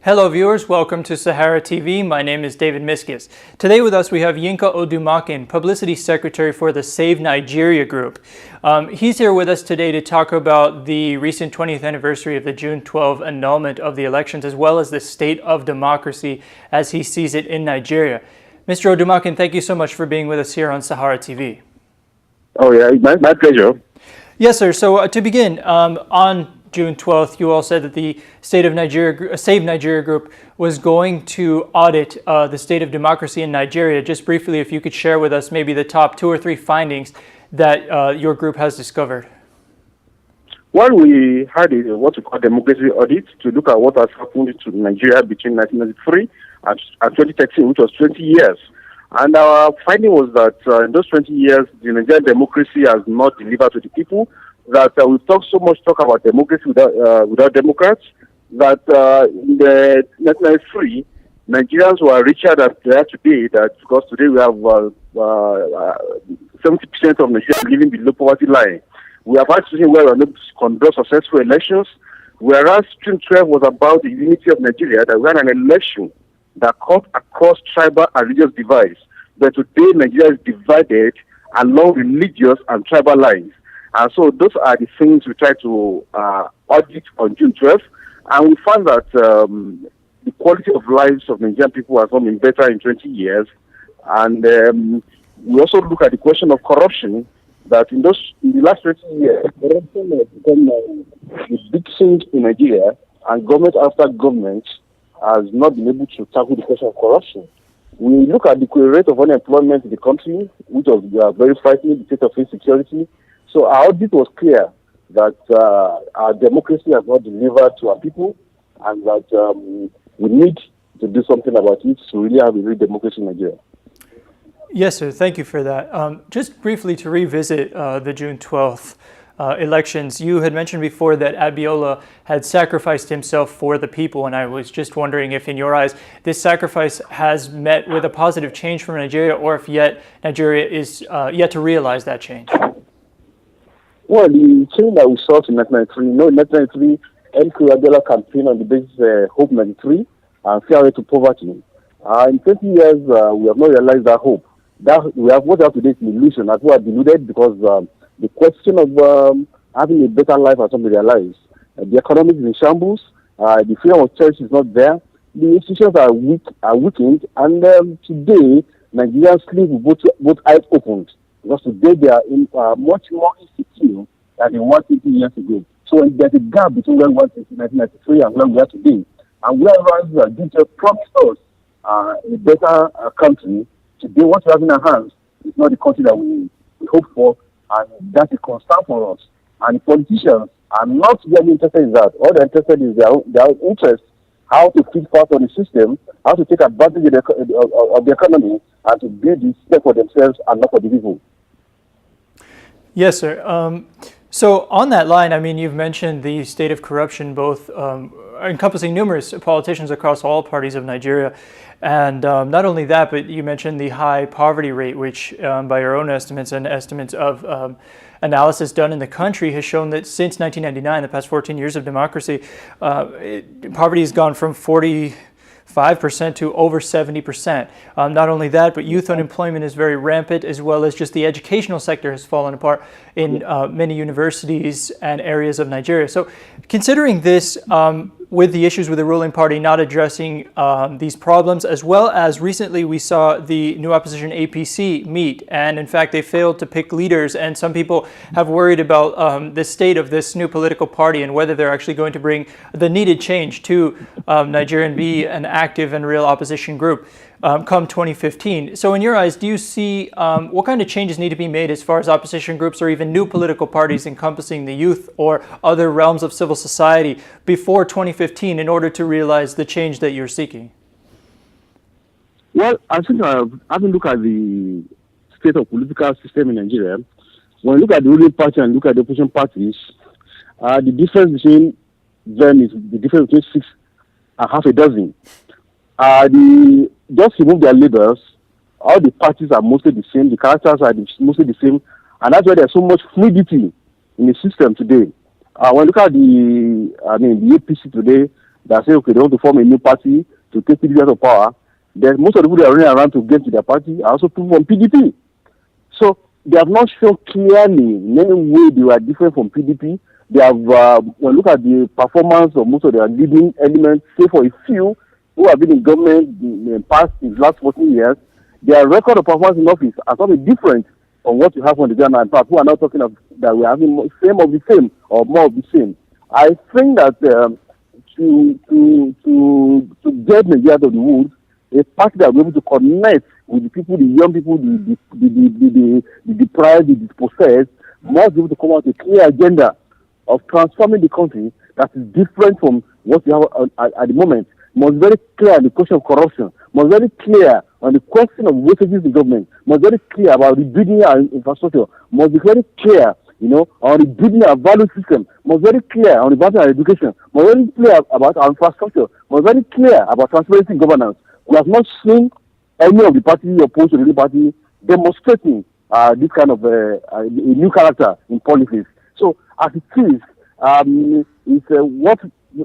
Hello viewers, welcome to Sahara TV. My name is David Miskis. Today with us we have Yinka Odumakin, Publicity Secretary for the Save Nigeria group. He's here with us today to talk about the recent 20th anniversary of the June 12 annulment of the elections, as well as the state of democracy as he sees it in Nigeria. Mr. Odumakin, thank you so much for being with us here on Sahara TV. Oh yeah, my pleasure. Yes, sir. So to begin, on June 12th, you all said that the State of Nigeria, Save Nigeria group was going to audit the state of democracy in Nigeria. Just briefly, if you could share with us maybe the top 2 or 3 findings that your group has discovered. Well, we had what we call democracy audit to look at what has happened to Nigeria between 1993 and 2013, which was 20 years. And our finding was that in those 20 years, the Nigerian democracy has not delivered to the people. That we've so much about democracy without Democrats, that in the 1993, Nigerians were richer than they are today, that because today we have 70% of Nigerians living below poverty line. We have had situations where we are able to conduct successful elections, whereas 2012 was about the unity of Nigeria, that we had an election that cut across tribal and religious divides. But today, Nigeria is divided along religious and tribal lines. And so those are the things we try to audit on June 12th. And we found that the quality of lives of Nigerian people has not been better in 20 years. And we also look at the question of corruption, that in the last 20 years, corruption has become a big thing in Nigeria, and government after government has not been able to tackle the question of corruption. We look at the rate of unemployment in the country, which was very frightening, the state of insecurity. So our audit was clear that our democracy has not delivered to our people, and that we need to do something about it to really have a real democracy in Nigeria. Yes, sir. Thank you for that. Just briefly to revisit the June 12th elections, you had mentioned before that Abiola had sacrificed himself for the people, and I was just wondering if, in your eyes, this sacrifice has met with a positive change from Nigeria, or if Nigeria is yet to realize that change. Well, the change that we saw in 1993, in 1993, MK Abiola campaigned on the basis Hope 93 and fair way to poverty. In 20 years, we have not realized that hope. What we have today is an illusion, that we are deluded because the question of having a better life has not been realized. The economy is in shambles, the freedom of choice is not there, the institutions are weakened, and today, Nigerians sleep with both eyes opened. Because today they are much more insecure than they were 20 years ago. So there's a gap between where we were in 1993 and where we are today. And whereas Ginger promised us a better country, today what we have in our hands is not the country that we hope for, and that's a concern for us. And politicians are not really interested in that. All they're interested in is their own interest, how to fit part on the system, how to take advantage of the economy, and to build this step for themselves and not for the people. Yes, sir. So on that line, I mean, you've mentioned the state of corruption, both encompassing numerous politicians across all parties of Nigeria. And not only that, but you mentioned the high poverty rate, which by your own estimates and estimates of analysis done in the country has shown that since 1999, the past 14 years of democracy, poverty has gone from 45% to over 70%. Not only that, but youth unemployment is very rampant, as well as just the educational sector has fallen apart in many universities and areas of Nigeria. So considering this, with the issues with the ruling party not addressing these problems, as well as recently we saw the new opposition APC meet, and in fact they failed to pick leaders, and some people have worried about the state of this new political party and whether they're actually going to bring the needed change to Nigeria and be an active and real opposition group come 2015. So in your eyes, do you see what kind of changes need to be made as far as opposition groups or even new political parties encompassing the youth or other realms of civil society before 2015 in order to realize the change that you're seeking? Well, I think having looked at the state of political system in Nigeria, when you look at the ruling party and look at the opposition parties, the difference between them is the difference between 6 and half a dozen. Just remove their leaders, all the parties are mostly the same, the characters are mostly the same, and that's why there's so much fluidity in the system today. When you look at the APC today, that say, okay, they want to form a new party to take PDP out of power. Then most of the people that are running around to get to their party are also people from PDP. So they have not shown clearly in any way they were different from PDP. They have, when look at the performance of most of their leading elements, say for a few who have been in government in the last 14 years, their record of performance in office has not been different from what you have on the ground. And people are not talking of that we are having same of the same or more of the same. I think that to get Nigeria out of the woods, a party that will be able to connect with the people, the young people, the deprived, the dispossessed, must be able to come out with a clear agenda of transforming the country that is different from what we have at the moment. Must be very clear on the question of corruption, must be very clear on the question of wastages in government, must be very clear about rebuilding our infrastructure, must be very clear, on rebuilding our value system, must be very clear on the value of education, must be very clear about our infrastructure, must be very clear about transparency in governance. We have not seen any of the parties opposed to the new party demonstrating this kind of a new character in politics. So as it is, it's what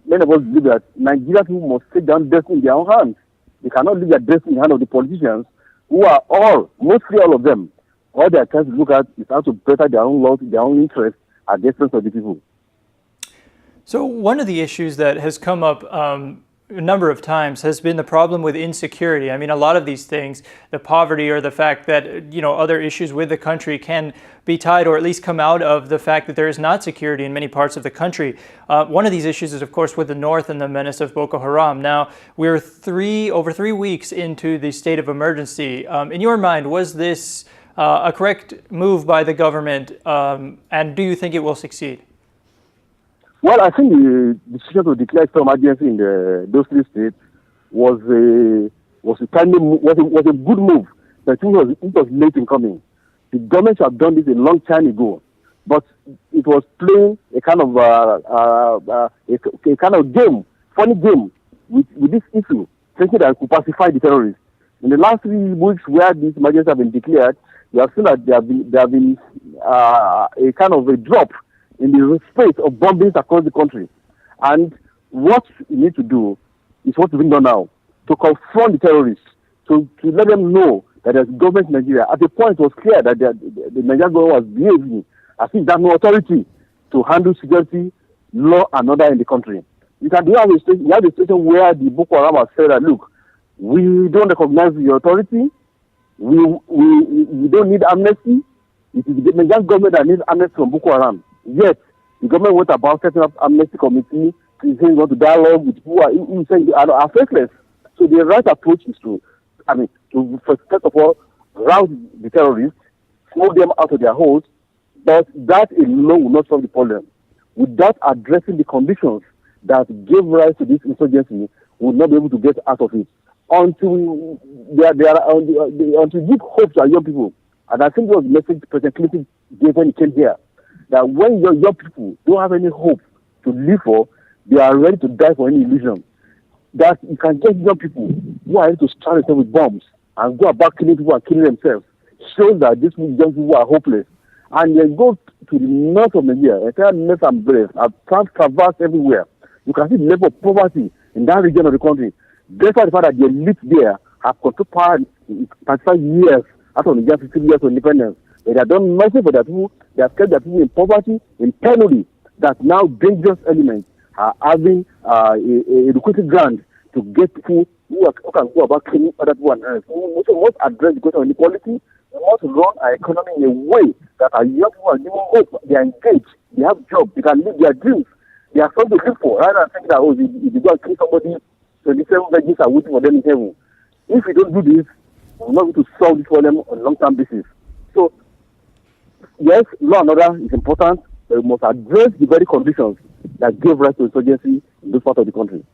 many of us believe that Nigerian people must take down destiny in their own hands. They cannot leave their destiny in the hands of the politicians who are mostly all of them. All they are trying to look at is how to better their own laws, their own interests at the expense of the people. So one of the issues that has come up a number of times has been the problem with insecurity. I mean, a lot of these things, the poverty or the fact that, other issues with the country can be tied or at least come out of the fact that there is not security in many parts of the country. One of these issues is, of course, with the north and the menace of Boko Haram. Now, we're over 3 weeks into the state of emergency. In your mind, was this a correct move by the government, and do you think it will succeed? Well, I think the decision to declare state of emergency in those 3 states was a good move, but it was late in coming. The government should have done this a long time ago, but it was playing a kind of game, funny game with this issue, thinking that it could pacify the terrorists. In the last 3 weeks, where this emergency have been declared, we have seen that there have been a kind of a drop in the rate of bombings across the country. And what we need to do is what is being done now, to confront the terrorists, to let them know that there's government in Nigeria. At the point, it was clear that the Nigerian government was behaving as if there's no authority to handle security, law, and order in the country. You have a situation where the Boko Haram has said that, look, we don't recognize your authority, we don't need amnesty. It is the Nigerian government that needs amnesty from Boko Haram. Yet, the government went about setting up amnesty committee to say want to dialogue with people who are faithless. So the right approach is to first of all, rouse the terrorists, smoke them out of their holes, but that alone will not solve the problem. Without addressing the conditions that gave rise to this insurgency, we will not be able to get out of it. Until give hope to our young people. And I think it was the message President Clinton gave when he came here, that when your young people don't have any hope to live for, they are ready to die for any illusion. That you can get young people who are ready to strand themselves with bombs and go about killing people and killing themselves, shows that these young people are hopeless. And they go to the north of Nigeria, entire north and breast, have traversed everywhere. You can see the level of poverty in that region of the country. Despite the fact that the elite there have controlled power in 35 years after Nigeria 50 years of independence. They have done nothing for their people. They have kept their people in poverty, in penury, that now dangerous elements are having a lucrative ground to get people who can go about killing other people on earth. We must address the question of inequality. We must run our economy in a way that our young people are given hope. They are engaged. They have jobs. They can live their dreams. They are something to live for. Rather than thinking that, if you go and kill somebody, 27 virgins are waiting for them in heaven. If we don't do this, we're not going to solve this problem on a long-term basis. So, yes, law and order is important, but we must address the very conditions that gave rise to insurgency in this part of the country.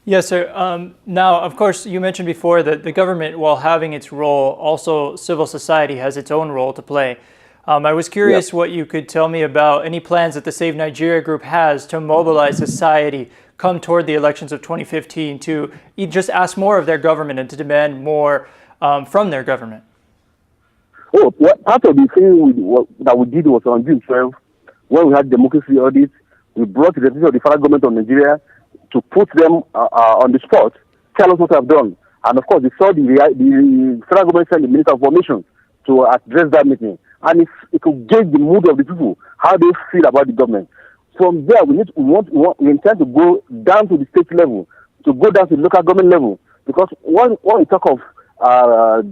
Yes, sir. Now, of course, you mentioned before that the government, while having its role, also civil society has its own role to play. I was curious what you could tell me about any plans that the Save Nigeria group has to mobilize society come toward the elections of 2015 to just ask more of their government and to demand more from their government. Oh, well, part of the thing that we did was on June 12th, when we had democracy audit. We brought the representative of the federal government of Nigeria to put them on the spot, tell us what they have done. And of course, they saw the federal government sent the Minister of Information to address that meeting. And it could gauge the mood of the people, how they feel about the government. From there, we intend to go down to the state level, to go down to the local government level. Because when we talk of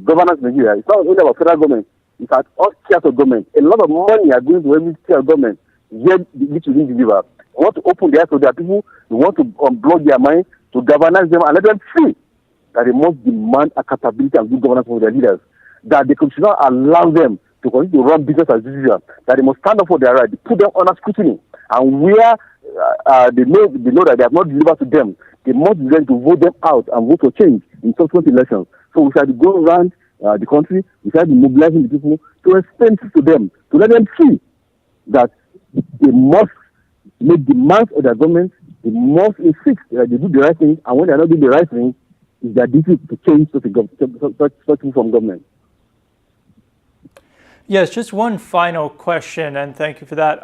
governance in Nigeria, it's not only about federal government, it's at all tiers of government. A lot of money are going to every tier of government, yet which we didn't deliver. We want to open the eyes of their people, we want to unblock their mind, to galvanize them and let them see that they must demand accountability and good governance from their leaders. That they should not allow them to continue to run business as usual. That they must stand up for their right, put them under scrutiny. And where they know that they have not delivered to them, they must be ready to vote them out and vote for change in subsequent elections. So we shall go around the country, we shall be mobilizing the people to explain to them, to let them see that they must make demands of their government, they must insist that they do the right thing, and when they are not doing the right thing, it's their duty to change such people from government. Yes, just one final question, and thank you for that.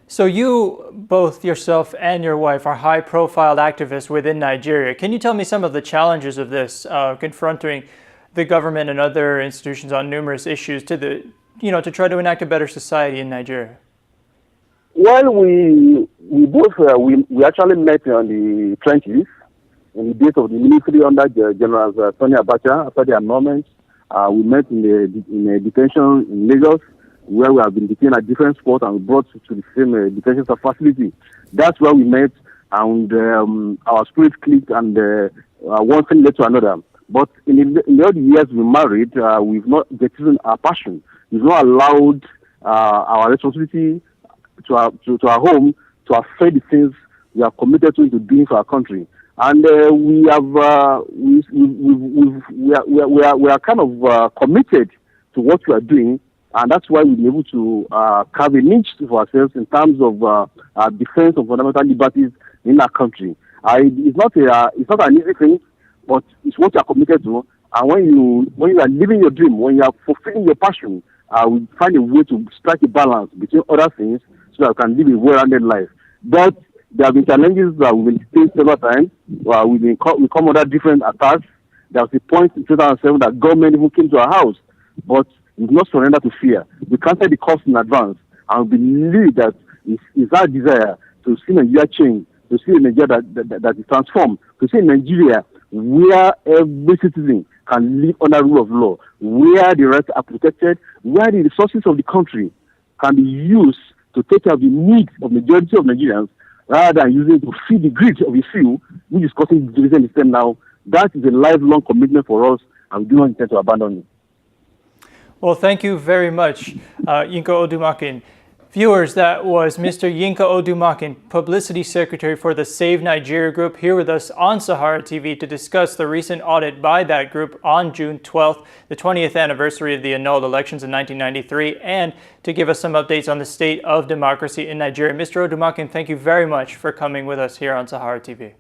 So you, both yourself and your wife, are high-profile activists within Nigeria. Can you tell me some of the challenges of this, confronting the government and other institutions on numerous issues to try to enact a better society in Nigeria? Well, we actually met on the trenches in the days of the military under General Sani Abacha. After the annulment, we met in a detention in Lagos, where we have been detained at different spots and brought to the same detention facility. That's where we met, and our spirits clicked, and one thing led to another. But in the other years we married, we've not chosen our passion. We've not allowed our responsibility to our home to affect the things we are committed to doing for our country. And we are kind of committed to what we are doing, and that's why we've been able to carve a niche for ourselves in terms of defense of fundamental liberties in our country. It's not an easy thing, but it's what you are committed to. And when you are living your dream, when you are fulfilling your passion, we find a way to strike a balance between other things so that we can live a well-rounded life. But there have been challenges that we've faced several times. We come under different attacks. There was a point in 2007 that government even came to our house, but we did not surrender to fear. We counted the cost in advance, and we believe that it's our desire to see Nigeria change, to see a Nigeria that is transformed, to see a Nigeria where every citizen can live under rule of law, where the rights are protected, where the resources of the country can be used to take care of the needs of the majority of Nigerians, rather than using it to feed the greed of a few, which is causing the system now. That is a lifelong commitment for us, and we do not intend to abandon it. Well, thank you very much, Yinka Odumakin. Viewers, that was Mr. Yinka Odumakin, Publicity Secretary for the Save Nigeria Group, here with us on Sahara TV to discuss the recent audit by that group on June 12th, the 20th anniversary of the annulled elections in 1993, and to give us some updates on the state of democracy in Nigeria. Mr. Odumakin, thank you very much for coming with us here on Sahara TV.